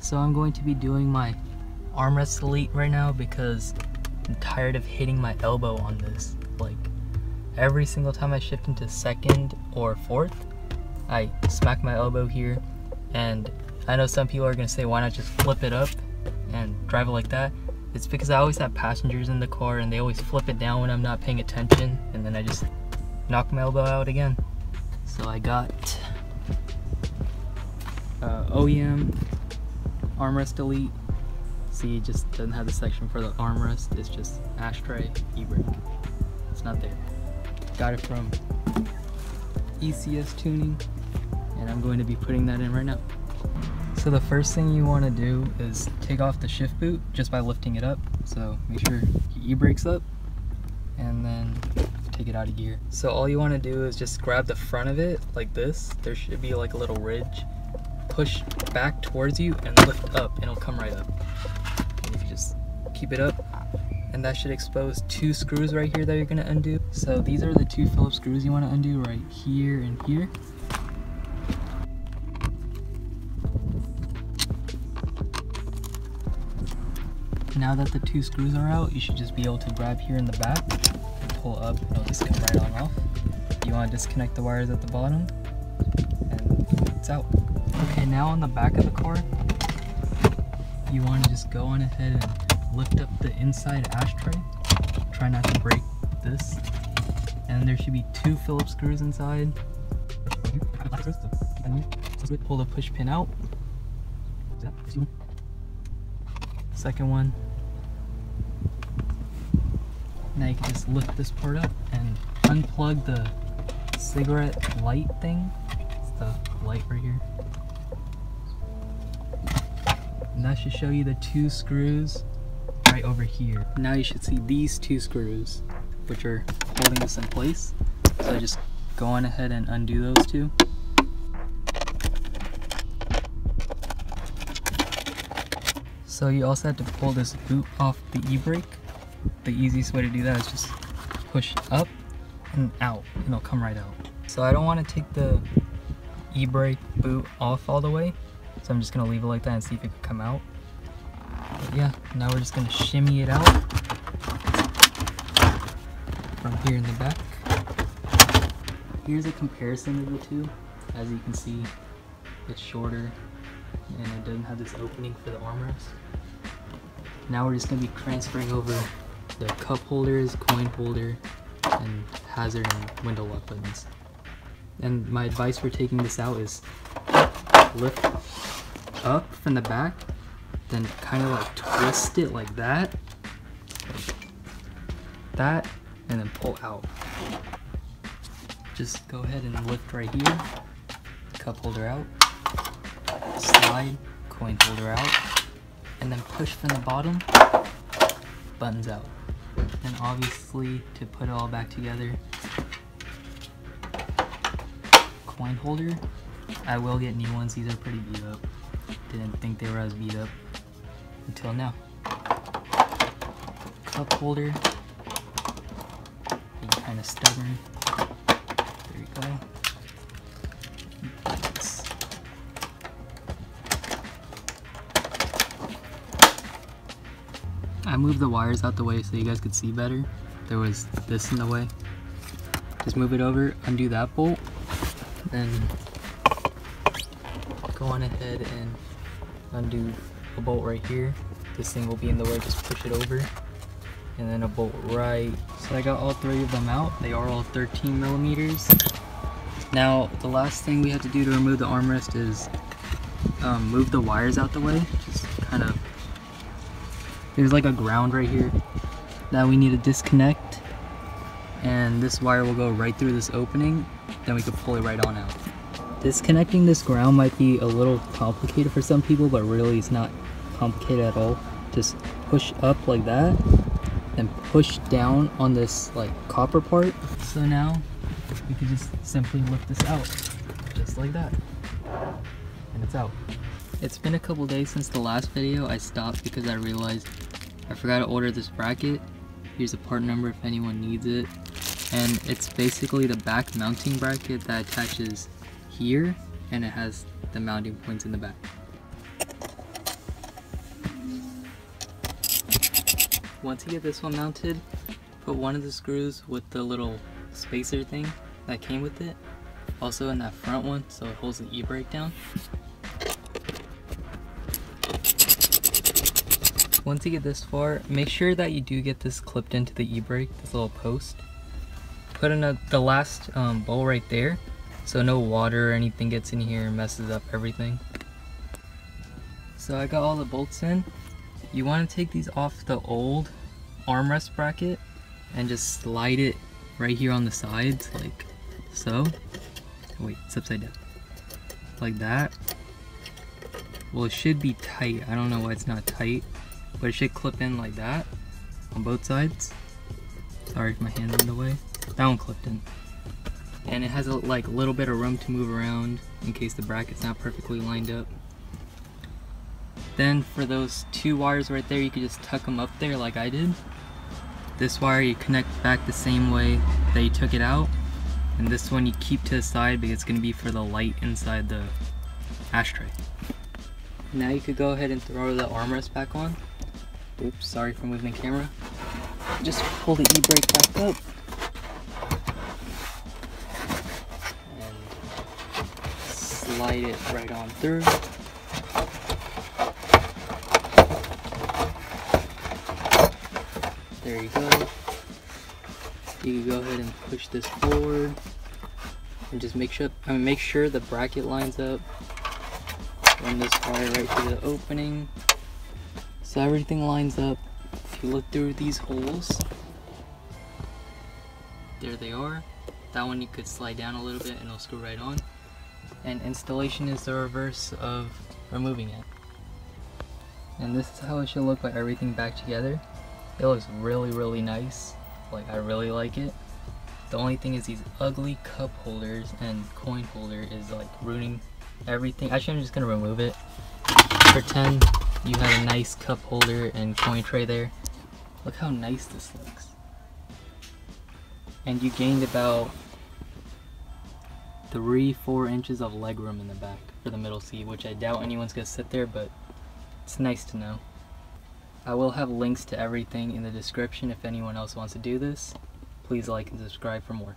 So I'm going to be doing my armrest delete right now because I'm tired of hitting my elbow on this. Like every single time I shift into second or fourth, I smack my elbow here. And I know some people are gonna say, why not just flip it up and drive it like that? It's because I always have passengers in the car and they always flip it down when I'm not paying attention, and then I just knock my elbow out again. So I got OEM armrest delete. See, it just doesn't have the section for the armrest. It's just ashtray, e-brake. It's not there. Got it from ECS Tuning, and I'm going to be putting that in right now. So the first thing you want to do is take off the shift boot just by lifting it up. So make sure your e-brake's up and then take it out of gear. So all you want to do is just grab the front of it like this. There should be like a little ridge. Push back towards you and lift up and it'll come right up. And if you just keep it up, and that should expose two screws right here that you're going to undo. So these are the two Phillips screws you want to undo right here and here. Now that the two screws are out, you should just be able to grab here in the back and pull up, and it'll just come right on off. You want to disconnect the wires at the bottom, and it's out. Okay, now on the back of the car, you want to just go on ahead and lift up the inside ashtray. Try not to break this. And there should be two Phillips screws inside. Pull the push pin out. Second one. Now you can just lift this part up and unplug the cigarette light thing. It's the light right here. And that should show you the two screws right over here. Now you should see these two screws, which are holding this in place. So just go on ahead and undo those two. So you also have to pull this boot off the e-brake. The easiest way to do that is just push up and out, and it'll come right out. So I don't want to take the e-brake boot off all the way, so I'm just going to leave it like that and see if it can come out. But yeah, now we're just going to shimmy it out from here in the back. Here's a comparison of the two. As you can see, it's shorter and it doesn't have this opening for the armrest. Now we're just going to be transferring over the cup holders, coin holder, and hazard and window lock buttons. And my advice for taking this out is lift up from the back, then kind of like twist it like that, and then pull out. Just go ahead and lift right here, cup holder out, slide, coin holder out, and then push from the bottom, buttons out. And obviously, to put it all back together, coin holder. I will get new ones. These are pretty beat up. Didn't think they were as beat up until now. Cup holder. Being kind of stubborn. There you go. Buttons. I moved the wires out the way so you guys could see better. There was this in the way. Just move it over, undo that bolt, then go on ahead and undo a bolt right here. This thing will be in the way, just push it over. And then a bolt right. So I got all three of them out. They are all 13 millimeters. Now, the last thing we have to do to remove the armrest is move the wires out the way. Just kind of, there's like a ground right here that we need to disconnect, and this wire will go right through this opening, then we can pull it right on out. Disconnecting this ground might be a little complicated for some people, but really it's not complicated at all. Just push up like that and push down on this like copper part. So now we can just simply lift this out just like that, and it's out. It's been a couple days since the last video. I stopped because I realized I forgot to order this bracket. Here's a part number if anyone needs it. And it's basically the back mounting bracket that attaches here, and it has the mounting points in the back. Once you get this one mounted, put one of the screws with the little spacer thing that came with it also in that front one, so it holds the e-brake down. Once you get this far, make sure that you do get this clipped into the e-brake, this little post. Put in the last bowl right there, so no water or anything gets in here and messes up everything. So I got all the bolts in. You want to take these off the old armrest bracket and just slide it right here on the sides, like so. Oh, wait, it's upside down. Like that. Well, it should be tight. I don't know why it's not tight, but it should clip in like that on both sides. Sorry if my hand's in the way. That one clipped in. And it has a little bit of room to move around in case the bracket's not perfectly lined up. Then for those two wires right there, you could just tuck them up there like I did. This wire you connect back the same way that you took it out. And this one you keep to the side because it's going to be for the light inside the ashtray. Now you could go ahead and throw the armrest back on. Oops, sorry for moving the camera. Just pull the e-brake back up. And slide it right on through. There you go. You can go ahead and push this forward and just make sure the bracket lines up. Run this wire right through the opening so everything lines up. If you look through these holes, there they are. That one you could slide down a little bit and it'll screw right on. And installation is the reverse of removing it. And this is how it should look with everything back together. It looks really nice. Like, I really like it. The only thing is these ugly cup holders and coin holder is like ruining everything. Actually, I'm just gonna remove it. Pretend you had a nice cup holder and coin tray there. Look how nice this looks. And you gained about 3-4 inches of legroom in the back for the middle seat, which I doubt anyone's gonna sit there, but it's nice to know. I will have links to everything in the description if anyone else wants to do this. Please like and subscribe for more.